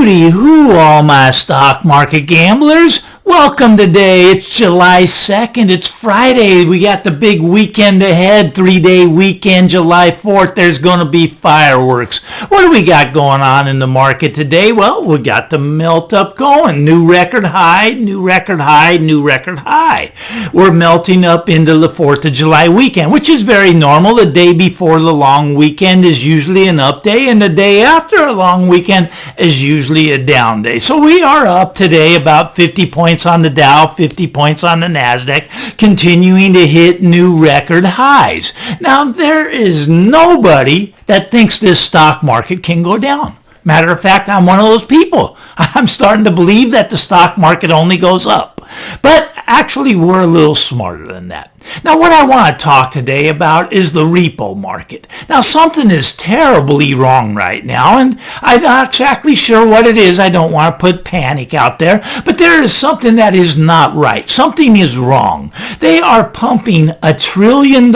Hooty hoo, all my stock market gamblers. Welcome today. It's July 2nd. It's Friday. We got the big weekend ahead, 3-day weekend, July 4th. There's going to be fireworks. What do we got going on in the market today? Well, we got the melt up going. New record high, new record high, new record high. We're melting up into the 4th of July weekend, which is very normal. The day before the long weekend is usually an up day, and the day after a long weekend is usually a down day. So we are up today about 50 points on the Dow, 50 points on the NASDAQ, continuing to hit new record highs. Now, there is nobody that thinks this stock market can go down. Matter of fact, I'm one of those people. I'm starting to believe that the stock market only goes up. But actually, we're a little smarter than that. Now, what I want to talk today about is the repo market. Now, something is terribly wrong right now, and I'm not exactly sure what it is. I don't want to put panic out there, but there is something that is not right. Something is wrong. They are pumping $1 trillion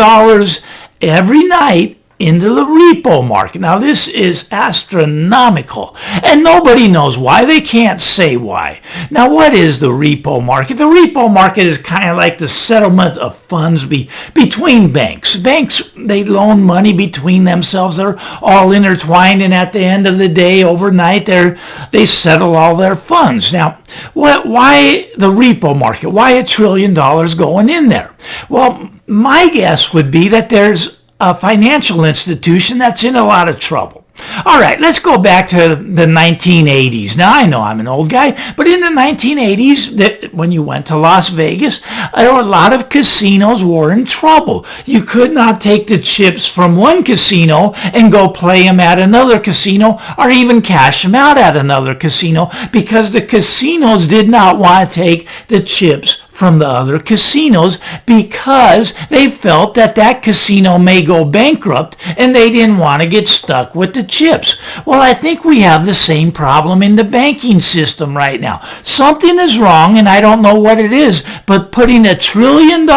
every night into the repo market. Now, this is astronomical, and nobody knows why. They can't say why. Now, what is the repo market? The repo market is kind of like the settlement of funds between banks. Banks, they loan money between themselves. They're all intertwined, and at the end of the day, overnight, they settle all their funds. Now, why the repo market? Why $1 trillion going in there? Well, my guess would be that there's a financial institution that's in a lot of trouble. All right, let's go back to the 1980s. Now, I know I'm an old guy, but in the 1980s, when you went to Las Vegas, there were a lot of casinos were in trouble. You could not take the chips from one casino and go play them at another casino or even cash them out at another casino because the casinos did not want to take the chips from the other casinos because they felt that that casino may go bankrupt and they didn't want to get stuck with the chips. Well, I think we have the same problem in the banking system right now. Something is wrong, and I don't know what it is, but putting $1 trillion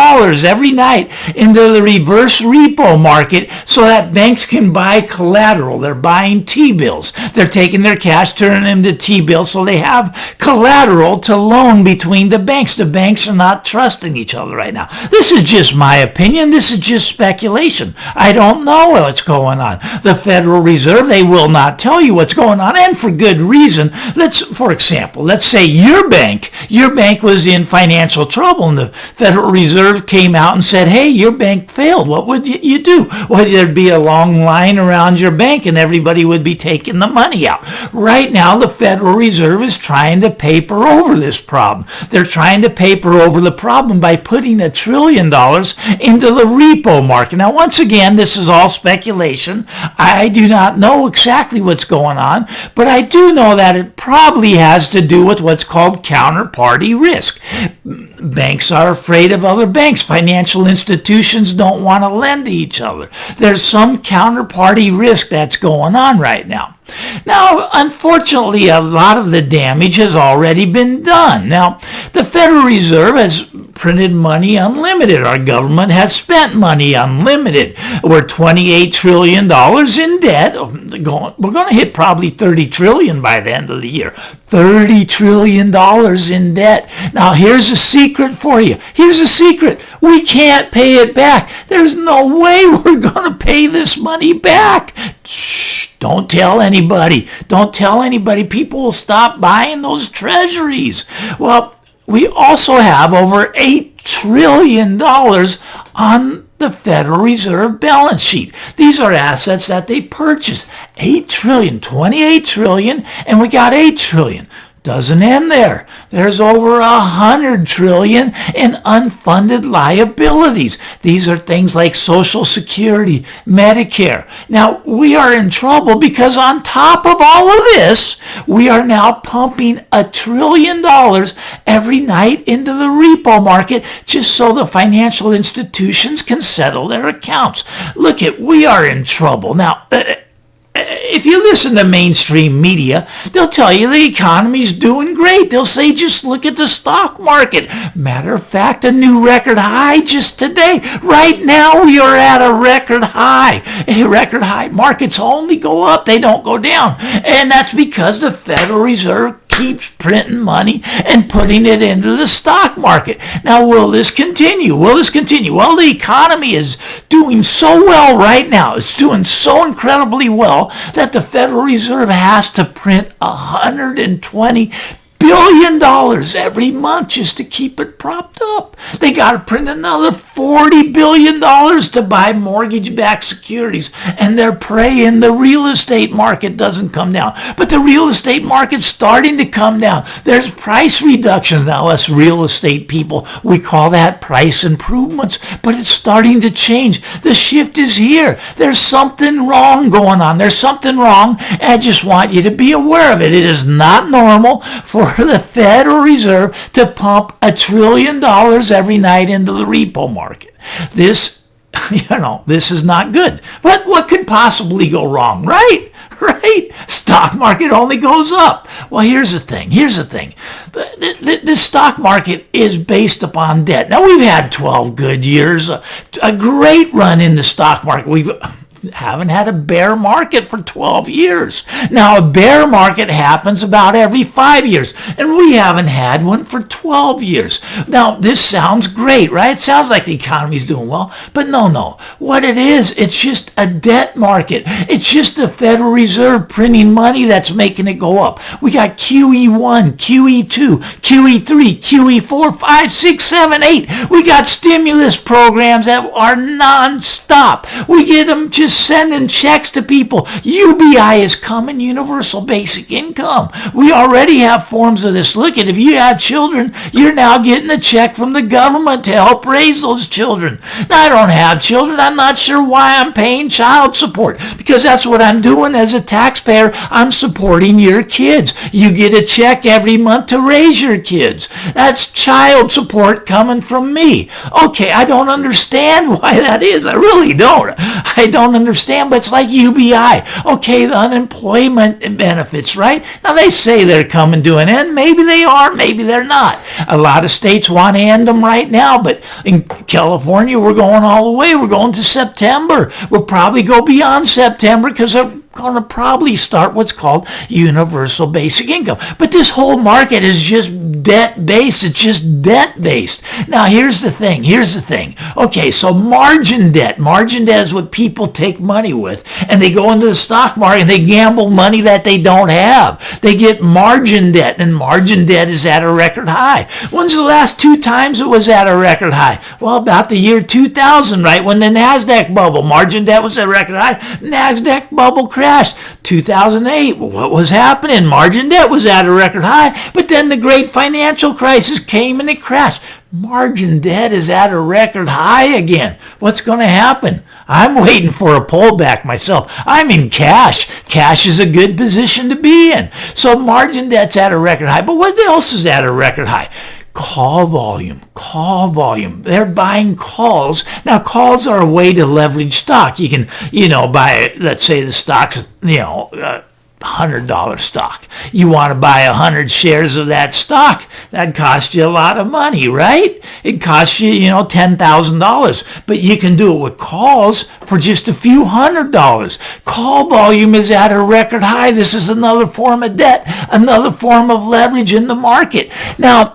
every night into the reverse repo market so that banks can buy collateral. They're buying T-bills. They're taking their cash, turning them to T-bills so they have collateral to loan between the banks. The banks are not trusting each other right now. This is just my opinion. This is just speculation. I don't know what's going on. The Federal Reserve, they will not tell you what's going on, and for good reason. For example, let's say your bank was in financial trouble, and the Federal Reserve came out and said, hey, your bank failed. What would you do? Well, there'd be a long line around your bank, and everybody would be taking the money out. Right now, the Federal Reserve is trying to paper over this problem. They're trying to paper over the problem by putting $1 trillion into the repo market. Now, once again, this is all speculation. I do not know exactly what's going on, but I do know that it probably has to do with what's called counterparty risk. Banks are afraid of other banks. Financial institutions don't want to lend to each other. There's some counterparty risk that's going on right now. Now, unfortunately, a lot of the damage has already been done. Now, the Federal Reserve has printed money unlimited. Our government has spent money unlimited. We're $28 trillion in debt. We're going to hit probably $30 trillion by the end of the year. $30 trillion in debt. Now, here's a secret for you. Here's a secret. We can't pay it back. There's no way we're going to pay this money back. Shh, don't tell anybody. Don't tell anybody. People will stop buying those treasuries. Well, we also have over $8 trillion on the Federal Reserve balance sheet. These are assets that they purchased. $8 trillion, $28 trillion, and we got $8 trillion. Doesn't end there. There's over $100 trillion in unfunded liabilities. These are things like Social Security, Medicare. Now, we are in trouble because on top of all of this, we are now pumping $1 trillion every night into the repo market just so the financial institutions can settle their accounts. Look, we are in trouble. Now, if you listen to mainstream media, they'll tell you the economy's doing great. They'll say, just look at the stock market. Matter of fact, a new record high just today. Right now, we are at a record high. A record high. Markets only go up. They don't go down. And that's because the Federal Reserve keeps printing money and putting it into the stock market. Now, will this continue? Will this continue? Well, the economy is doing so well right now. It's doing so incredibly well that the Federal Reserve has to print $120 billion every month just to keep it propped up. They got to print another $40 billion to buy mortgage-backed securities, and they're praying the real estate market doesn't come down. But the real estate market's starting to come down. There's price reduction. Now, us real estate people, we call that price improvements, but it's starting to change. The shift is here. There's something wrong going on. There's something wrong, and I just want you to be aware of it. It is not normal for the Federal Reserve to pump $1 trillion every night into the repo market. This is not good. But what could possibly go wrong, right? Right? Stock market only goes up. Well, here's the thing. The stock market is based upon debt. Now, we've had 12 good years, a great run in the stock market. We haven't had a bear market for 12 years. Now, a bear market happens about every 5 years, and we haven't had one for 12 years. Now, this sounds great, right? It sounds like the economy's doing well, but no. What it is, it's just a debt market. It's just the Federal Reserve printing money that's making it go up. We got QE1, QE2, QE3, QE4, 5, 6, 7, 8. We got stimulus programs that are nonstop. We get them just sending checks to people. UBI is coming, universal basic income. We already have forms of this. Look, if you have children, you're now getting a check from the government to help raise those children. Now, I don't have children. I'm not sure why I'm paying child support, because that's what I'm doing as a taxpayer. I'm supporting your kids. You get a check every month to raise your kids. That's child support coming from me. Okay, I don't understand why that is. I really don't. I don't understand, but it's like UBI. Okay, the unemployment benefits, right? Now, they say they're coming to an end. Maybe they are, maybe they're not. A lot of states want to end them right now, but in California, we're going all the way. We're going to September. We'll probably go beyond September because they're going to probably start what's called universal basic income. But this whole market is just debt-based. It's just debt-based. Now, here's the thing. Okay, so margin debt. Margin debt is what people take money with, and they go into the stock market and they gamble money that they don't have. They get margin debt, and margin debt is at a record high. When's the last 2 times it was at a record high? Well, about the year 2000, right? When the NASDAQ bubble, margin debt was at a record high. NASDAQ bubble crashed. 2008, what was happening? Margin debt was at a record high, but then the great financial crisis came and it crashed. Margin debt is at a record high again. What's going to happen? I'm waiting for a pullback myself. I'm in cash. Cash is a good position to be in. So margin debt's at a record high. But what else is at a record high? Call volume. They're buying calls. Now, calls are a way to leverage stock. You can, buy, let's say the stock's, $100 stock. You want to buy 100 shares of that stock. That costs you a lot of money, right? It costs you, $10,000. But you can do it with calls for just a few $100s. Call volume is at a record high. This is another form of debt, another form of leverage in the market. Now,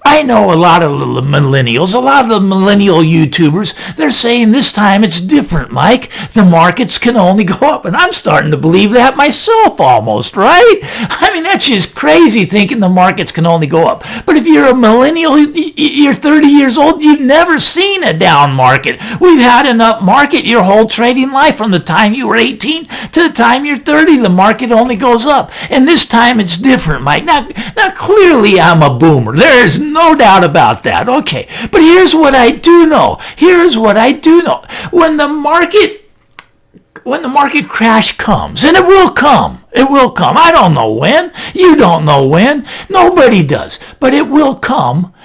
I know a lot of the millennials, a lot of the millennial YouTubers, they're saying this time it's different, Mike. The markets can only go up. And I'm starting to believe that myself almost, right? I mean, that's just crazy thinking the markets can only go up. But if you're a millennial, you're 30 years old, you've never seen a down market. We've had an up market your whole trading life. From the time you were 18 to the time you're 30, the market only goes up. And this time it's different, Mike. Now clearly I'm a boomer. There is no doubt about that. Okay, but here's what I do know. When the market crash comes, and it will come. I don't know when. You don't know when. Nobody does. But it will come.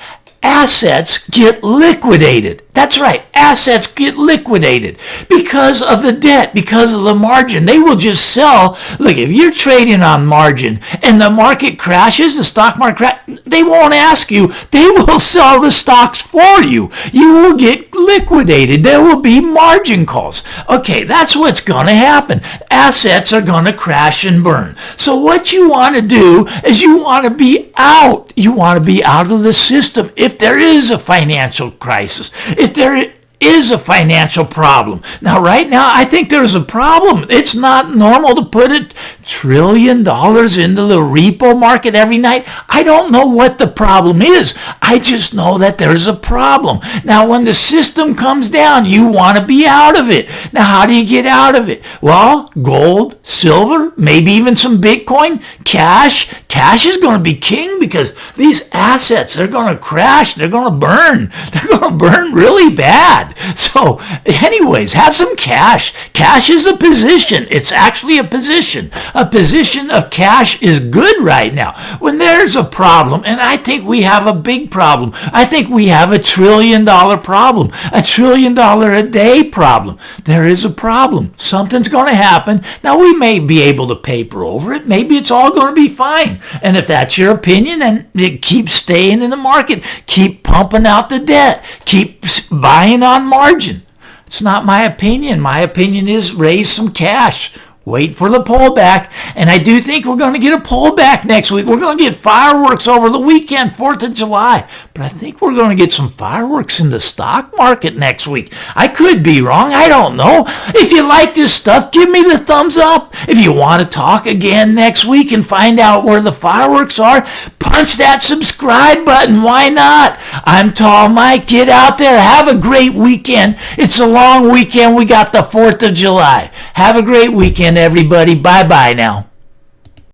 assets get liquidated. That's right, assets get liquidated because of the debt, because of the margin. They will just sell. Look, if you're trading on margin and the market crashes, the stock market crashes, they won't ask you. They will sell the stocks for you. You will get liquidated. There will be margin calls. Okay, that's what's going to happen. Assets are going to crash and burn. So what you want to do is you want to be out. You want to be out of the system if there is a financial crisis. If there is a financial problem. Now, right now, I think there's a problem. It's not normal to put $1 trillion into the repo market every night. I don't know what the problem is. I just know that there's a problem. Now, when the system comes down, you want to be out of it. Now, how do you get out of it? Well, gold, silver, maybe even some Bitcoin, cash. Cash is going to be king because these assets, they're going to crash. They're going to burn. They're going to burn really bad. So anyways, have some cash. Cash is a position. It's actually a position. A position of cash is good right now. When there's a problem, and I think we have a big problem. I think we have $1 trillion problem. $1 trillion a day problem. There is a problem. Something's going to happen. Now, we may be able to paper over it. Maybe it's all going to be fine. And if that's your opinion, then keep staying in the market. Keep pumping out the debt. Keep buying on margin. It's not my opinion. My opinion is raise some cash. Wait for the pullback. And I do think we're going to get a pullback next week. We're going to get fireworks over the weekend, 4th of July. But I think we're going to get some fireworks in the stock market next week. I could be wrong. I don't know. If you like this stuff, give me the thumbs up. If you want to talk again next week and find out where the fireworks are, punch that subscribe button. Why not? I'm Tall Mike. Get out there. Have a great weekend. It's a long weekend. We got the 4th of July. Have a great weekend, everybody. Bye-bye now.